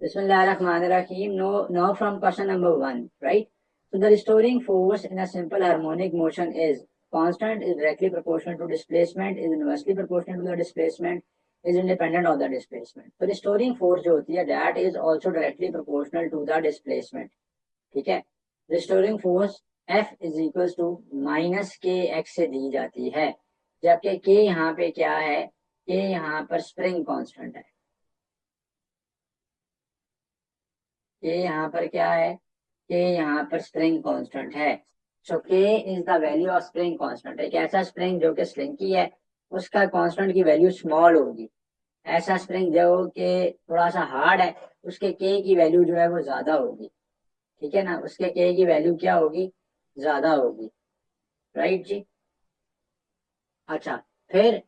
Bismillahirrahmanirrahim. Now from question number 1, right? So the restoring force in a simple harmonic motion is constant, is directly proportional to displacement, is inversely proportional to the displacement, is independent of the displacement. So restoring force जो होती है that is also directly proportional to the displacement. ठीक है? Restoring force F is equals to minus k x से दी जाती है, जबकि k यहाँ पे क्या है? k यहाँ पर स्प्रिंग कांस्टेंट है। के यहाँ पर क्या है? के यहाँ पर स्प्रिंग कांस्टेंट है। सो के is the value of spring constant. एक ऐसा स्प्रिंग जो कि स्लिंकी है उसका कांस्टेंट की वैल्यू स्मॉल होगी। ऐसा स्प्रिंग जो कि थोड़ा सा हार्ड है उसके के की वैल्यू जो है वो ज्यादा होगी। ठीक है ना, उसके के की वैल्यू क्या होगी? ज्यादा होगी। राइट जी। अच्छा, फिर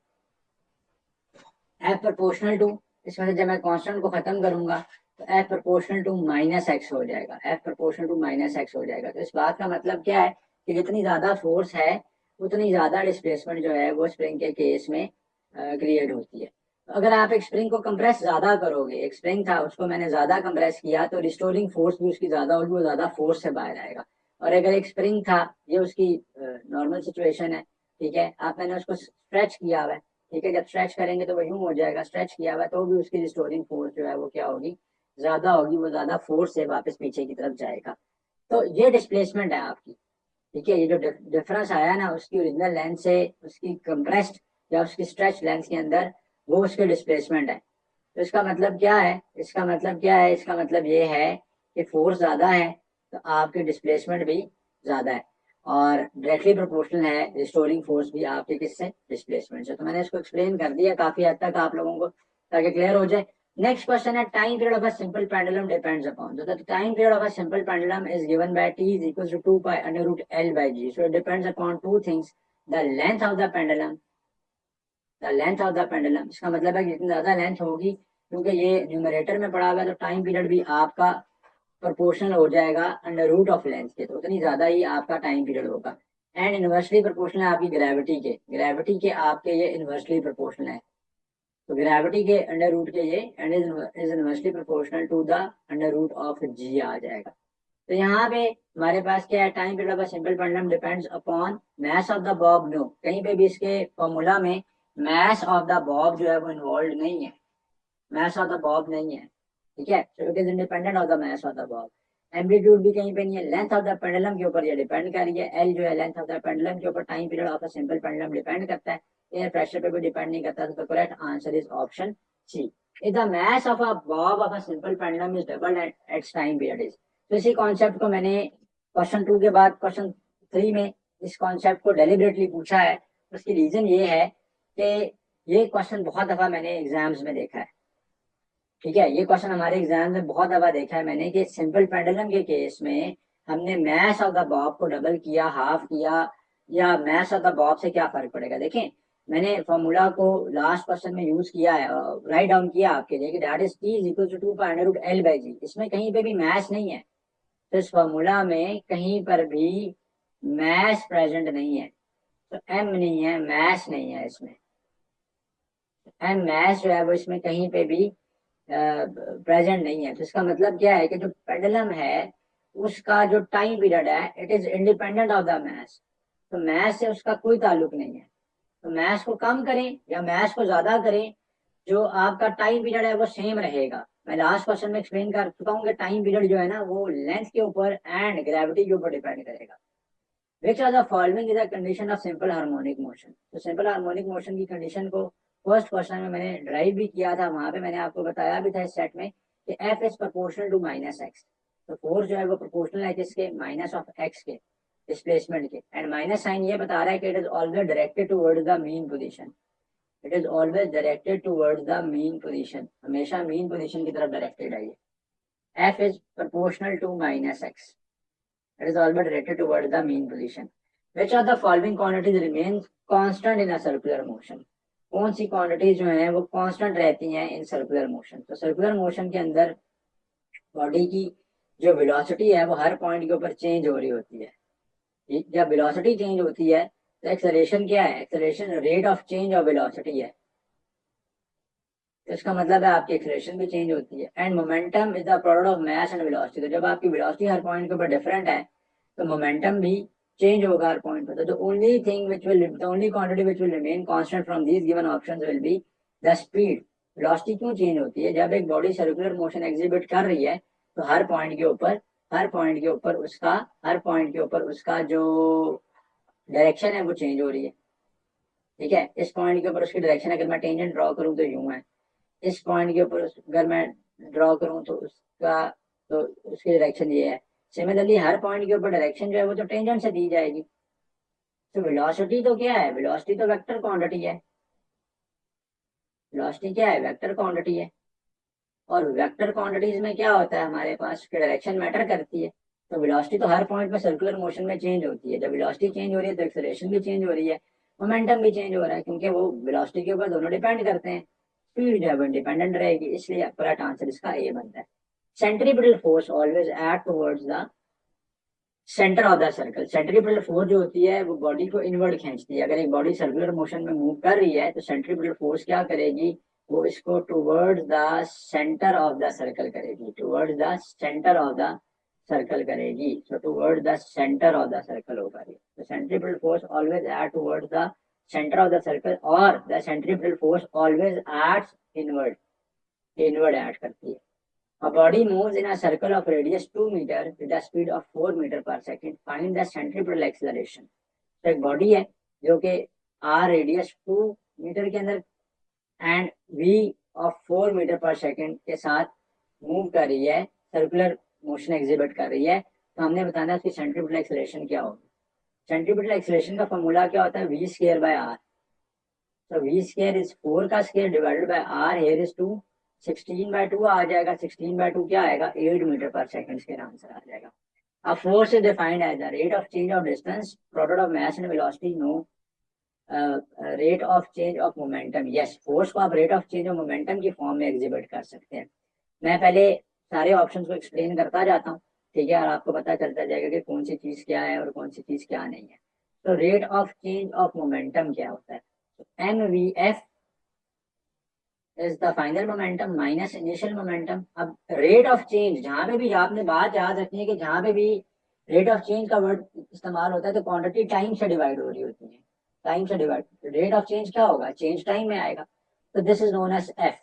एफ प्रोपोर्शनल टू, इसमें से जब मैं कांस्टेंट को खत्म करूंगा तो F proportional to minus X हो जाएगा। F proportional to minus X हो जाएगा। तो इस बात का मतलब क्या है कि जितनी ज्यादा फोर्स है उतनी ज्यादा डिस्प्लेसमेंट जो है वो स्प्रिंग के केस में क्रिएट होती है। तो अगर आप एक स्प्रिंग को कंप्रेस ज्यादा करोगे, एक स्प्रिंग था उसको मैंने ज्यादा कंप्रेस किया तो रिस्टोरिंग फोर्स भी उसकी ज्यादा होगी, वो ज्यादा फोर्स से बाहर आएगा। और अगर एक स्प्रिंग था, ये उसकी नॉर्मल सिचुएशन है, ठीक है, आप मैंने उसको स्ट्रेच किया हुआ है, ठीक है, जब स्ट्रेच करेंगे तो वो यूं हो जाएगा, स्ट्रेच किया हुआ तो भी उसकी रिस्टोरिंग फोर्स जो है वो क्या होगी? ज्यादा होगी, वो ज्यादा फोर्स से वापस पीछे की तरफ जाएगा। तो ये डिस्प्लेसमेंट है आपकी। ठीक है, ये जो डिफरेंस आया ना उसकी ओरिजिनल लेंथ से उसकी कंप्रेस्ड या उसकी स्ट्रेच लेंथ के अंदर, वो उसके डिस्प्लेसमेंट है। तो इसका मतलब क्या है? इसका मतलब क्या है? इसका मतलब ये है कि फोर्स ज्यादा है तो आपकी डिस्प्लेसमेंट भी ज्यादा है, और डायरेक्टली प्रोपोर्शनल है रिस्टोरिंग फोर्स भी आपके किससे? डिस्प्लेसमेंट से। तो मैंने इसको एक्सप्लेन कर दिया काफी हद तक आप लोगों को, ताकि क्लियर हो जाए। नेक्स्ट क्वेश्चन है time period of a simple pendulum depends upon. So the time period of a simple pendulum is given by t is equals to 2 pi under root L by g. So it depends upon two things: the length of the pendulum, the length of the pendulum. इसका मतलब है कि जितनी ज्यादा length होगी, क्योंकि ये numerator में पड़ा हुआ है तो टाइम पीरियड भी आपका प्रोपोर्शनल हो जाएगा अंडर रूट ऑफ लेंथ के, तो उतनी ज्यादा ही आपका टाइम पीरियड होगा। एंड इनवर्सली प्रोपोर्शनल है आपकी ग्रेविटी के आपके ये इनवर्सली प्रोपोर्शनल है। तो ग्रेविटी के अंडर रूट के ये and is inversely proportional to the under root of g आ जाएगा। तो यहाँ पे हमारे पास क्या है? Time period of a simple pendulum depends upon mass of the bob. No, कहीं पे भी इसके फॉर्मूला में मास ऑफ द बॉब जो है वो इन्वॉल्व नहीं है, मास ऑफ द बॉब नहीं है। ठीक है, so it is independent of the mass of the Bob. Amplitude भी कहीं पे नहीं है। लेंथ ऑफ द पेंडुलम के ऊपर ये डिपेंड कर रही है। एल जो है लेंथ ऑफ द पेंडुलम के ऊपर time period of a simple pendulum depend करता है। एयर प्रेशर पे भी डिपेंड नहीं करता। तो correct answer is option C. If the mass of a bob of a simple pendulum is double at its time period is. तो इसी concept को मैंने क्वेश्चन 2 के बाद क्वेश्चन 3 में इस कॉन्सेप्ट को डेलिबरेटली पूछा है। उसकी रीजन ये है कि ये क्वेश्चन बहुत दफा मैंने एग्जाम्स में देखा है। ठीक है, ये क्वेश्चन हमारे एग्जाम में बहुत दफा देखा है मैंने कि सिंपल पेंडुलम के केस में हमने मास ऑफ द बॉब को डबल किया, हाफ किया, या मास ऑफ द बॉब से क्या फर्क पड़ेगा। देखें, मैंने फॉर्मूला को लास्ट क्वेश्चन में यूज किया है, राइट डाउन किया आपके लिए कि that is T is equal to 2 pi under root L by g. इसमें कहीं पे भी मास नहीं है। तो इस फॉर्मूला में कहीं पर भी मास प्रेजेंट नहीं है। तो एम नहीं है, मास नहीं है इसमें। एम मास जो है वो इसमें कहीं पे भी प्रेजेंट नहीं है। तो इसका मतलब क्या है कि जो पेंडुलम है उसका जो टाइम पीरियड है it is independent of the mass. तो मैस से उसका कोई ताल्लुक नहीं है। तो मैस को कम करें या मैस को ज्यादा करें, जो आपका टाइम पीरियड है वो सेम रहेगा। मैं लास्ट क्वेश्चन में एक्सप्लेन कर चुका हूँ कि टाइम पीरियड जो है ना वो लेंथ के ऊपर एंड ग्रेविटी के ऊपर डिपेंड करेगा। Which are the following is a condition of simple harmonic motion. तो सिंपल हार्मोनिक मोशन की कंडीशन को फर्स्ट क्वेश्चन में मैंने ड्राइव भी किया था, वहां पे मैंने आपको बताया भी था इस सेट में कि F is proportional to minus X. तो फोर्स जो है वो प्रोपोर्शनल है किसके? माइनस ऑफ एक्स के, डिस्प्लेसमेंट के। एंड माइनस साइन ये बता रहा है कि it is always directed towards the mean position. It is always directed towards the mean position, हमेशा मीन पोजीशन की तरफ डायरेक्टेड है ये। F is proportional to minus X, it is always directed towards the mean position. Which of the following quantities remains constant in a circular motion? कौन सी quantities जो है वो constant रहती हैं इन सर्कुलर मोशन? तो circular motion के अंदर body की जो वेलोसिटी है वो हर पॉइंट के ऊपर चेंज हो रही होती है। जब वेलोसिटी चेंज होती है तो एक्सेलरेशन क्या है? Acceleration rate of change of velocity है। तो इसका मतलब है आपकी एक्सेलरेशन भी चेंज होती है। And momentum is the product of mass and velocity. तो जब आपकी वेलोसिटी हर पॉइंट के ऊपर डिफरेंट है तो मोमेंटम भी चेंज होगा हर पॉइंट पर। तो the only quantity which will remain constant from these given options will be the speed. Velocity क्यों चेंज होती है? जब एक बॉडी सर्कुलर मोशन एग्जिबिट कर रही है तो हर पॉइंट के ऊपर उसका जो डायरेक्शन है वो चेंज हो रही है। ठीक है, इस पॉइंट के ऊपर उसकी डायरेक्शन अगर मैं टेंजेंट ड्रॉ करूं तो यूं है, इस पॉइंट के ऊपर अगर मैं ड्रॉ करूं तो उसकी डायरेक्शन ये है। सिमिलरली हर पॉइंट के ऊपर डायरेक्शन जो है वो तो टेंजेंट से दी जाएगी। तो वेलोसिटी तो क्या है? वेलोसिटी तो वेक्टर क्वांटिटी है। वेलोसिटी क्या है? वेक्टर क्वांटिटी है। और वेक्टर क्वांटिटीज में क्या होता है हमारे पास कि डायरेक्शन मैटर करती है। तो वेलोसिटी तो हर पॉइंट पे सर्कुलर मोशन में चेंज होती है। जब वेलोसिटी चेंज हो रही है तो एक्सेलरेशन भी चेंज हो रही है, मोमेंटम भी चेंज हो रहा है, क्योंकि वो वेलोसिटी के ऊपर दोनों डिपेंड करते हैं। स्पीड जो है वो इंडिपेंडेंट रहेगी, इसलिए करेक्ट आंसर इसका ए बनता है। Centripetal force always act towards the centre of the circle. Centripetal force जो होती है वो बॉडी को इनवर्ड खींचती है। अगर एक बॉडी सर्कुलर मोशन में मूव कर रही है तो सेंट्रीपिटल फोर्स क्या करेगी? वो इसको towards the centre of the circle करेगी, towards the centre of the circle करेगी। तो towards the centre of the circle होगा ये। तो centripetal force always act towards the centre of the circle, और the centripetal force always acts inward, inward act करती है। A body moves in a circle of radius 2 meter with a speed of 4 meter per second. Find the centripetal acceleration. तो एक body है जो कि r radius 2 metre के अंदर and v of 4 metre पर सेकंड के साथ मूव कर रही है, सर्कुलर मोशन एग्जिबिट कर रही है। तो हमने बताना है उसकी सेंट्रीपिटल एक्सेलरेशन क्या होगी। सेंट्रीपिटल एक्सेलरेशन का फॉर्मूला क्या होता है? v square by r। तो v स्क्वायर इज 4 का square divided by r, here is 2, 16/2 आ जाएगा। 16/2 क्या आएगा? 8 मीटर पर सेकंड के आंसर आ जाएगा। अब force is defined as the rate of change of distance, product of mass and velocity, no rate of change of momentum. Yes, force को आप rate of change of momentum की form में exhibit कर सकते हैं। मैं पहले सारे ऑप्शंस को एक्सप्लेन करता जाता हूँ, ठीक है, और आपको पता चलता जाएगा कि कौन सी चीज क्या है और कौन सी चीज क्या नहीं है। तो rate of change of momentum क्या होता है? MVF is the final momentum minus initial momentum. अब रेट ऑफ चेंज, जहां पे भी आपने बात याद रखनी है कि जहां पे भी रेट ऑफ चेंज का वर्ड इस्तेमाल होता है तो क्वांटिटी टाइम से डिवाइड हो रही होती है, टाइम से डिवाइड। रेट ऑफ चेंज क्या होगा? चेंज टाइम में आएगा। तो this is known as F.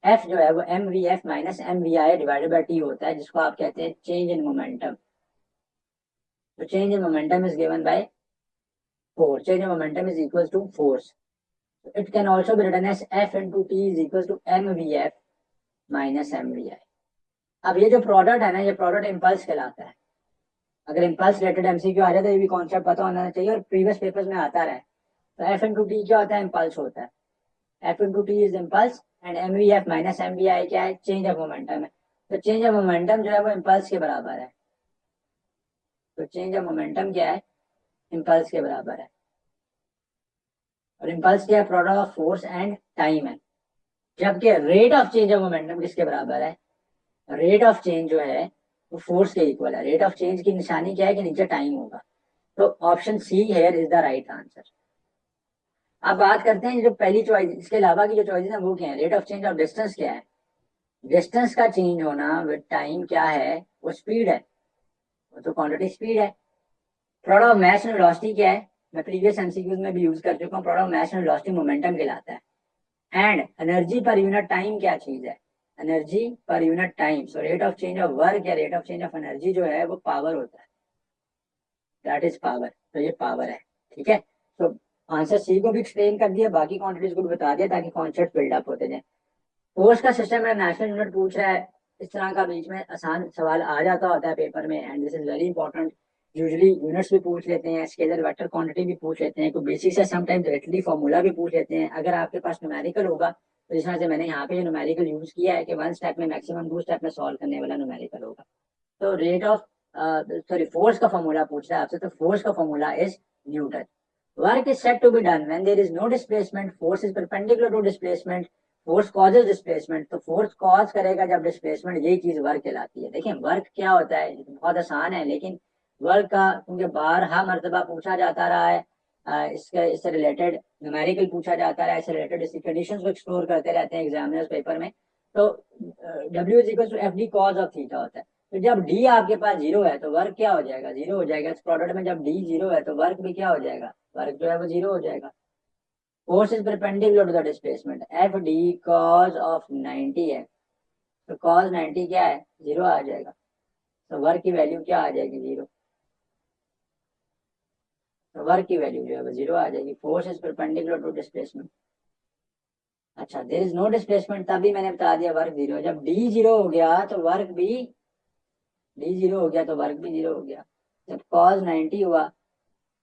F जो है वो MVF minus MVI divided by T होता है, जिसको आप कहते हैं चेंज इन मोमेंटम। तो change in momentum is given by force. Change in momentum is equal to force. It can also be written as F into T is equals to MVF minus MVI। अब ये जो product है ना, ये product impulse कहलाता है। अगर impulse related MCQ आ जाए तो ये भी कॉन्सेप्ट पता होना चाहिए और प्रीवियस पेपर्स में आता रहा है। तो F into T क्या होता है? इम्पल्स होता है। F into T is impulse and MVF minus MVI क्या है? चेंज ऑफ मोमेंटम है। तो चेंज ऑफ मोमेंटम जो है वो इम्पल्स के बराबर है। तो चेंज ऑफ मोमेंटम क्या है? इम्पल्स के बराबर है। और इम्पल्स क्या है? Product of force and time है। जबकि rate of change of momentum किसके बराबर है? रेट ऑफ चेंज जो है वो फोर्स के इक्वल है। रेट ऑफ चेंज की निशानी क्या है कि नीचे टाइम होगा। तो option C here is the right answer. अब बात करते हैं जो पहली चॉइस, इसके अलावा की जो चॉइस है वो क्या है? Rate of change of distance क्या है? डिस्टेंस का चेंज होना विद टाइम क्या है? वो स्पीड है, वो तो क्वांटिटी स्पीड है। Product of mass and velocity क्या है? मैं प्रीवियस एमसीक्यूज में भी यूज कर चुका हूँ। Product of mass and velocity momentum कहलाता है। And energy per unit time क्या चीज है? Energy per unit time. So rate of change of work या rate of change of energy जो है वो पावर होता है, दैट इज पावर। तो ये पावर है, ठीक है। तो आंसर सी को भी एक्सप्लेन कर दिया, बाकी क्वांटिटीज को भी बता दिया ताकि कॉन्सेप्ट बिल्डअप होते जाए। फोर्स का सिस्टम है, नेशनल यूनिट पूछ रहा है, इस तरह का बीच में आसान सवाल आ जाता होता है पेपर में, and this is very important. Usually units भी पूछ लेते हैं, स्केलर वेक्टर क्वांटिटी भी पूछ लेते हैं, तो बेसिक से समटाइम डायरेक्टली फॉर्मूला भी पूछ लेते हैं। अगर आपके पास न्यूमेरिकल होगा तो जिस तरह से मैंने यहाँ पे जो न्यूमेरिकल यूज किया है कि वन स्टेप में मैक्सिमम 2 स्टेप में सॉल्व करने वाला न्यूमेरिकल होगा। तो रेट ऑफ सॉरी फोर्स का फॉर्मूला पूछ रहा है आपसे, तो फोर्स का formula is newton. Work is set to be done when there is no displacement, force is perpendicular to displacement, force causes displacement. तो फोर्स कॉज करेगा जब डिस्प्लेसमेंट, यही चीज वर्क कहलाती है। देखिए वर्क क्या होता है, बहुत आसान है, लेकिन वर्क का क्योंकि बारहा मर्तबा पूछा जाता रहा है इससे रिलेटेड न्यूमेरिकल पूछा जाता है, इससे रिलेटेड इसकी कंडीशंस को एक्सप्लोर करते रहते हैं एग्जामिनर्स पेपर में। तो W is equal to F D cos of theta होता है। तो जब डी आपके पास जीरो है तो वर्क क्या हो जाएगा, जीरो हो जाएगा। इस प्रोडक्ट में जब डी जीरो है तो वर्क भी क्या हो जाएगा, वर्क जो है वो जीरो हो जाएगा। Force is perpendicular to the displacement, F D cos of 90 है, तो कॉज 90 क्या है, जीरो आ जाएगा। तो वर्क की वैल्यू क्या आ जाएगी, जीरो। तो वर्क की वैल्यू जो है वो जीरो आ जाएगी। Force is perpendicular to displacement. अच्छा, देयर इज नो डिस्प्लेसमेंट, तभी मैंने बता दिया वर्क जीरो। जब डी जीरो हो गया तो वर्क भी, डी जीरो हो गया तो वर्क भी जीरो हो गया। जब कॉज 90 हुआ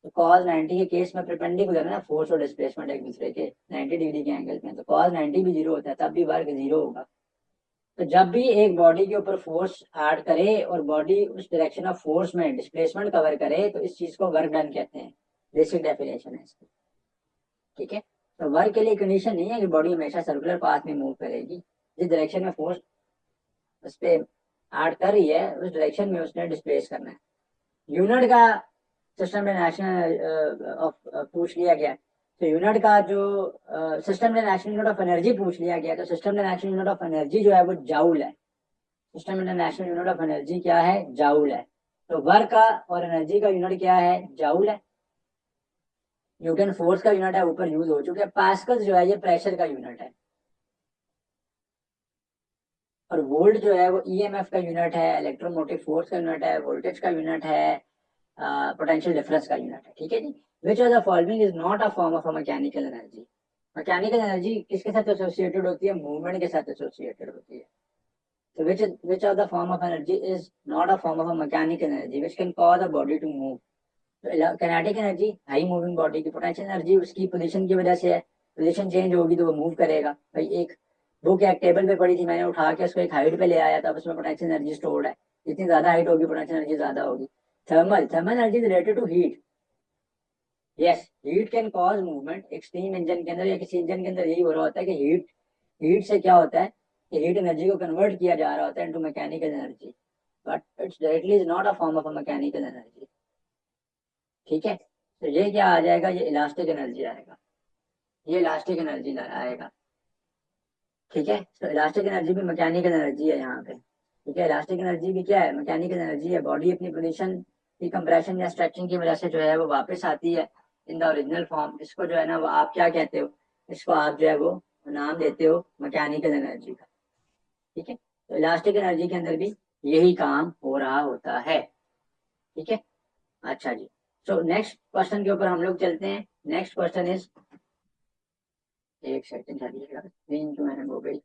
तो कॉज 90 के केस में परपेंडिकुलर है ना फोर्स और डिस्प्लेसमेंट एक दूसरे के 90 डिग्री के एंगल में, तो कॉज 90 भी जीरो होता है, तब भी वर्क जीरो होगा। तो जब भी एक बॉडी के ऊपर फोर्स ऐड करे और बॉडी उस डायरेक्शन ऑफ फोर्स में डिस्प्लेसमेंट कवर करे तो इस चीज को वर्क डन कहते हैं। बेसिक डेफिनेशन है इसकी, ठीक है। तो वर्क के लिए कंडीशन नहीं है कि बॉडी हमेशा सर्कुलर पाथ में मूव करेगी, जिस डायरेक्शन में फोर्स उस पर ऐड कर रही है उस डायरेक्शन में उसने डिस्प्लेस करना है। यूनिट का सिस्टम नेशनल पूछ लिया गया, तो यूनिट का जो system national unit of energy पूछ लिया गया, तो system national unit of energy जो है वो जाउल है। System international unit of energy क्या है, जाउल है। तो वर्क का और एनर्जी का यूनिट क्या है, जाउल है। न्यूटन फोर्स का यूनिट है, ऊपर यूज हो चुके हैं। पास्कल जो है ये प्रेशर का यूनिट है, और वोल्ट जो है वो ईएमएफ का यूनिट है, इलेक्ट्रोमोटिव फोर्स का यूनिट है, वोल्टेज का यूनिट है, पोटेंशियल डिफरेंस का यूनिट है, ठीक है जी। Which of the following is not a form of a mechanical energy. Mechanical energy किसके साथ एसोसिएटेड होती है, मूवमेंट के साथ एसोसिएटेड होती है। So which of the form of energy is not a form of a mechanical energy which can cause a body to move? तो kinetic energy high moving body की, पोटेंशियल एनर्जी उसकी position की वजह से है, position change होगी तो वो मूव करेगा। भाई एक बुक एक टेबल पे पड़ी थी, मैंने उठा के उसको एक हाइट पे ले आया था, उसमें पोटेंशियल एनर्जी स्टोर्ड है, जितनी ज्यादा हाइट होगी पोटेंशियल एनर्जी ज्यादा होगी। Thermal energy is related to heat. Yes, heat can cause movement. एक स्टीम इंजन के अंदर या किसी इंजन के अंदर यही हो रहा होता है कि हीट, हीट से क्या होता है कि हीट एनर्जी को कन्वर्ट किया जा रहा होता है into mechanical energy, but it's directly is not a form of a mechanical energy, ठीक है। तो ये क्या आ जाएगा, ये इलास्टिक एनर्जी आएगा, ये इलास्टिक एनर्जी आएगा, ठीक है। तो इलास्टिक एनर्जी भी मैकेनिकल एनर्जी है यहाँ पे, ठीक है। इलास्टिक एनर्जी भी क्या है, मैकेनिकल एनर्जी है। बॉडी अपनी पोजीशन की कंप्रेशन या स्ट्रेचिंग की वजह से जो है वो वापस आती है इन द ओरिजिनल फॉर्म। इसको जो है ना वो आप क्या कहते हो, इसको आप जो है वो नाम देते हो मैकेनिकल एनर्जी का, ठीक है। तो इलास्टिक एनर्जी के अंदर भी यही काम हो रहा होता है, ठीक है। अच्छा जी, तो नेक्स्ट क्वेश्चन के ऊपर हम लोग चलते हैं। नेक्स्ट क्वेश्चन इज, एक सेकंड चलिएगा, स्क्रीन जो है हो गई।